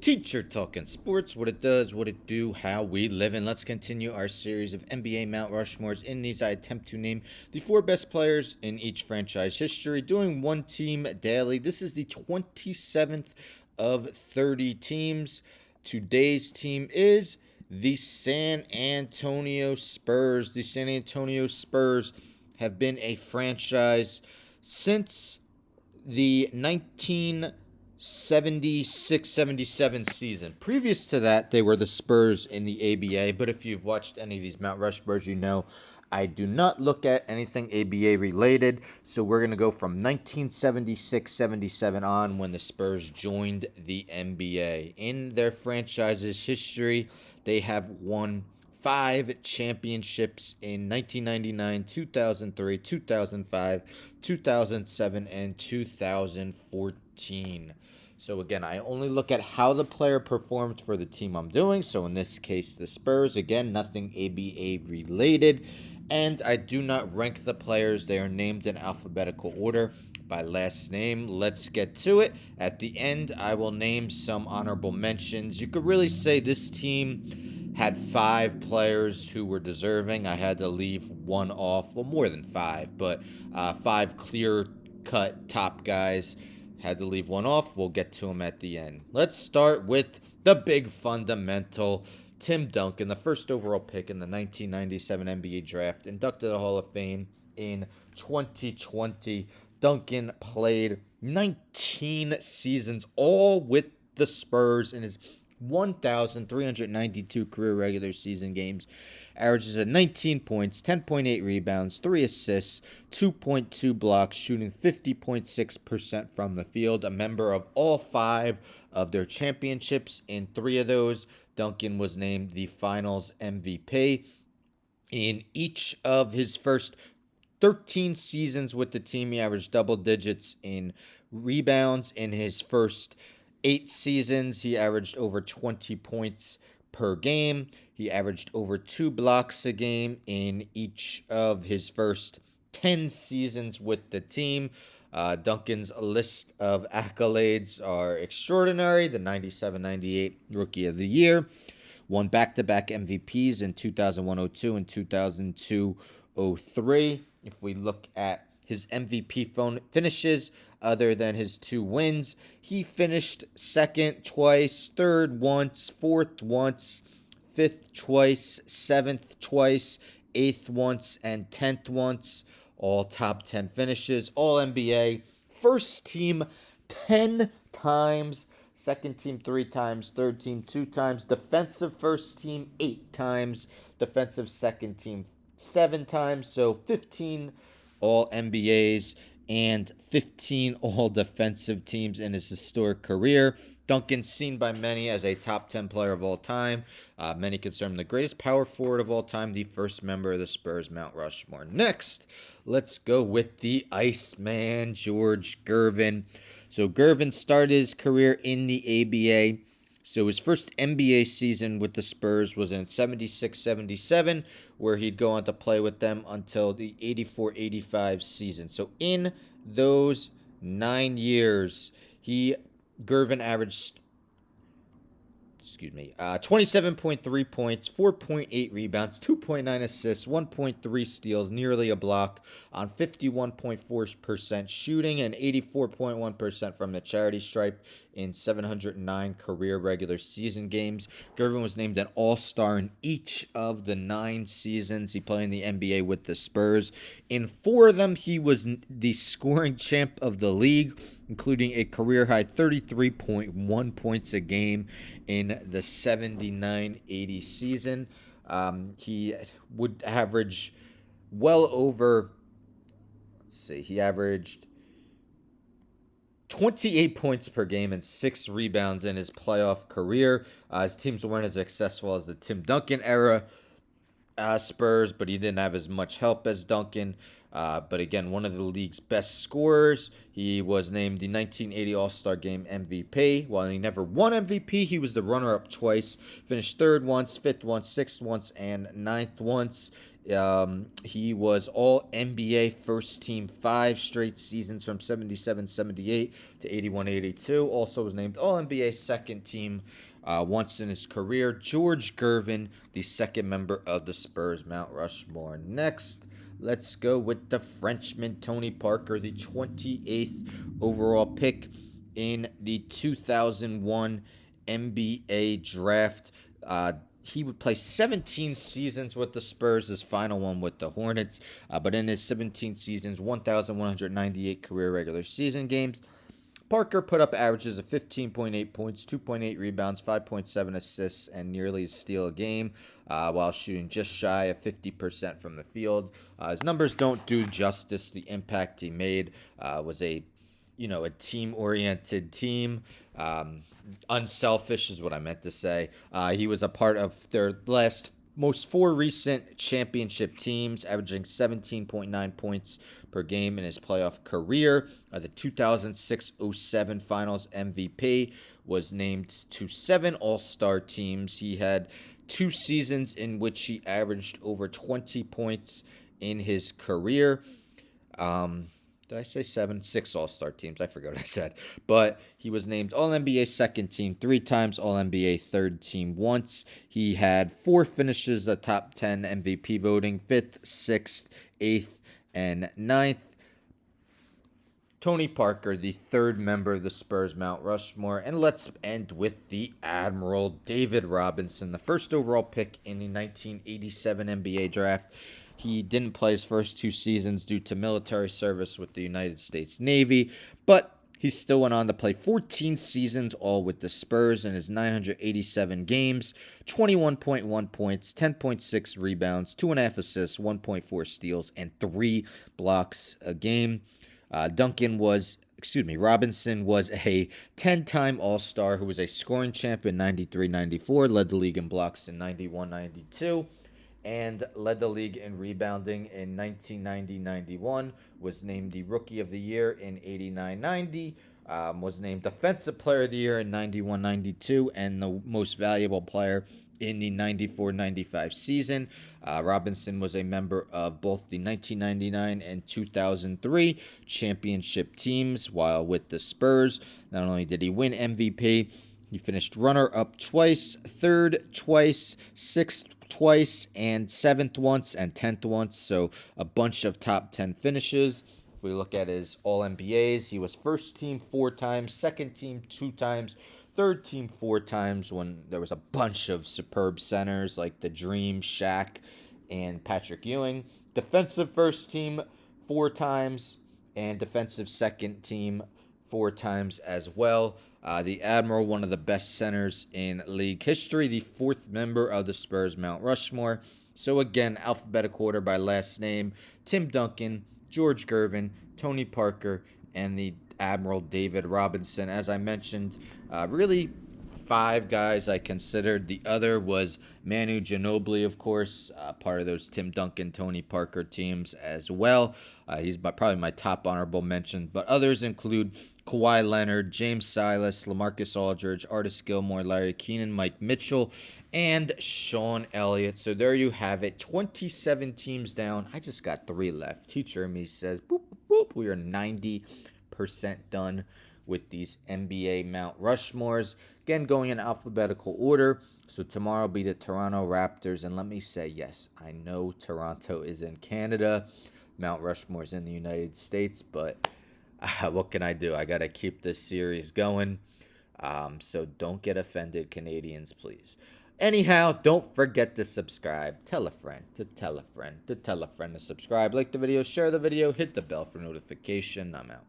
Teacher Talking Sports, what it does, what it do, how we live, and let's continue our series of NBA Mount Rushmores. In these, I attempt to name the 4 best players in each franchise history, doing one team daily. This is the 27th of 30 teams. Today's team is the San Antonio Spurs. The San Antonio Spurs have been a franchise since the 1976-77 season. Previous to that, they were the Spurs in the ABA, but if you've watched any of these Mount Rushmores, you know I do not look at anything ABA related, so we're going to go from 1976-77 on when the Spurs joined the NBA. In their franchise's history, they have won 5 championships in 1999, 2003, 2005, 2007, and 2014. So again, I only look at how the player performed for the team I'm doing. So in this case, the Spurs. Again, nothing ABA related. And I do not rank the players. They are named in alphabetical order by last name. Let's get to it. At the end, I will name some honorable mentions. You could really say this team had 5 players who were deserving. I had to leave one off. Well, more than 5, but 5 clear-cut top guys. Had to leave one off. We'll get to him at the end. Let's start with the big fundamental, Tim Duncan, the first overall pick in the 1997 NBA draft, inducted to the Hall of Fame in 2020. Duncan played 19 seasons, all with the Spurs in his 1,392 career regular season games. Averages at 19 points, 10.8 rebounds, 3 assists, 2.2 blocks, shooting 50.6% from the field. A member of all 5 of their championships. In 3 of those, Duncan was named the Finals MVP. In each of his first 13 seasons with the team, he averaged double digits in rebounds. In his first 8 seasons, he averaged over 20 points per game. He averaged over 2 blocks a game in each of his first 10 seasons with the team. Duncan's list of accolades are extraordinary. The 97-98 Rookie of the Year. Won back-to-back MVPs in 2001-02 and 2002-03. If we look at his MVP finishes, other than his 2 wins, he finished second twice, third once, fourth once, fifth twice, seventh twice, eighth once, and 10th once. All top 10 finishes, all NBA. First team 10 times, second team 3 times, third team 2 times, defensive first team 8 times, defensive second team 7 times, so 15 all NBAs and 15 all defensive teams in his historic career. Duncan, seen by many as a top 10 player of all time. Many consider him the greatest power forward of all time, the first member of the Spurs Mount Rushmore. Next, let's go with the Iceman, George Gervin. So Gervin started his career in the ABA. So his first NBA season with the Spurs was in 76-77, where he'd go on to play with them until the 84-85 season. So in those 9 years, Gervin averaged 27.3 points, 4.8 rebounds, 2.9 assists, 1.3 steals, nearly a block on 51.4% shooting and 84.1% from the charity stripe in 709 career regular season games. Gervin was named an All-Star in each of the 9 seasons he played in the NBA with the Spurs. In 4 of them, he was the scoring champ of the league, including a career-high 33.1 points a game in the 79-80 season. He would average well over, he averaged 28 points per game and 6 rebounds in his playoff career. His teams weren't as successful as the Tim Duncan era Spurs, but he didn't have as much help as Duncan. But again, one of the league's best scorers. He was named the 1980 All-Star Game MVP. While he never won MVP, he was the runner-up twice. Finished 3rd once, 5th once, 6th once, and 9th once He was all NBA first team 5 straight seasons from 77-78 to 81-82. Also was named all NBA second team once in his career. George Gervin, the second member of the Spurs Mount Rushmore. Next, let's go with the Frenchman Tony Parker, the 28th overall pick in the 2001 NBA draft. He would play 17 seasons with the Spurs, his final one with the Hornets. But in his 17 seasons, 1,198 career regular season games, Parker put up averages of 15.8 points, 2.8 rebounds, 5.7 assists, and nearly a steal a game, while shooting just shy of 50% from the field. His numbers don't do justice. The impact he made was a team-oriented team. Unselfish is what I meant to say. He was a part of their most 4 recent championship teams, averaging 17.9 points per game in his playoff career. The 2006-07 Finals MVP, was named to 7 All-Star teams. He had 2 seasons in which he averaged over 20 points in his career. Did I say 7? 6 All-Star teams. I forgot what I said. But he was named All-NBA second team 3 times, All-NBA third team once. He had 4 finishes at top 10 MVP voting, 5th, 6th, 8th, and 9th. Tony Parker, the third member of the Spurs Mount Rushmore. And let's end with the Admiral, David Robinson, the first overall pick in the 1987 NBA draft. He didn't play his first 2 seasons due to military service with the United States Navy, but he still went on to play 14 seasons, all with the Spurs, in his 987 games, 21.1 points, 10.6 rebounds, 2.5 assists, 1.4 steals, and 3 blocks a game. Robinson was a 10-time All-Star who was a scoring champ in 93-94, led the league in blocks in 91-92, and led the league in rebounding in 1990-91, was named the Rookie of the Year in 89-90, was named Defensive Player of the Year in 91-92, and the Most Valuable Player in the 94-95 season. Robinson was a member of both the 1999 and 2003 championship teams while with the Spurs. Not only did he win MVP, he finished runner-up twice, third twice, sixth twice, and 7th once, and 10th once, so a bunch of top 10 finishes. If we look at his All-NBAs, he was first team 4 times, second team 2 times, third team 4 times, when there was a bunch of superb centers like the Dream, Shaq, and Patrick Ewing. Defensive first team 4 times, and defensive second team 4 times as well. The Admiral, one of the best centers in league history, the 4th member of the Spurs Mount Rushmore. So again, alphabetical order by last name: Tim Duncan, George Gervin, Tony Parker, and the Admiral David Robinson. As I mentioned, really 5 guys I considered. The other was Manu Ginobili, of course, part of those Tim Duncan, Tony Parker teams as well. He's probably my top honorable mention, but others include Kawhi Leonard, James Silas, LaMarcus Aldridge, Artis Gilmore, Larry Keenan, Mike Mitchell, and Sean Elliott. So there you have it, 27 teams down. I just got 3 left. Teacher me says, boop, boop, we are 90% done with these NBA Mount Rushmores. Again, going in alphabetical order. So tomorrow will be the Toronto Raptors. And let me say, yes, I know Toronto is in Canada. Mount Rushmore is in the United States. But what can I do? I got to keep this series going. So don't get offended, Canadians, please. Anyhow, don't forget to subscribe. Tell a friend to tell a friend to tell a friend to subscribe. Like the video, share the video, hit the bell for notification. I'm out.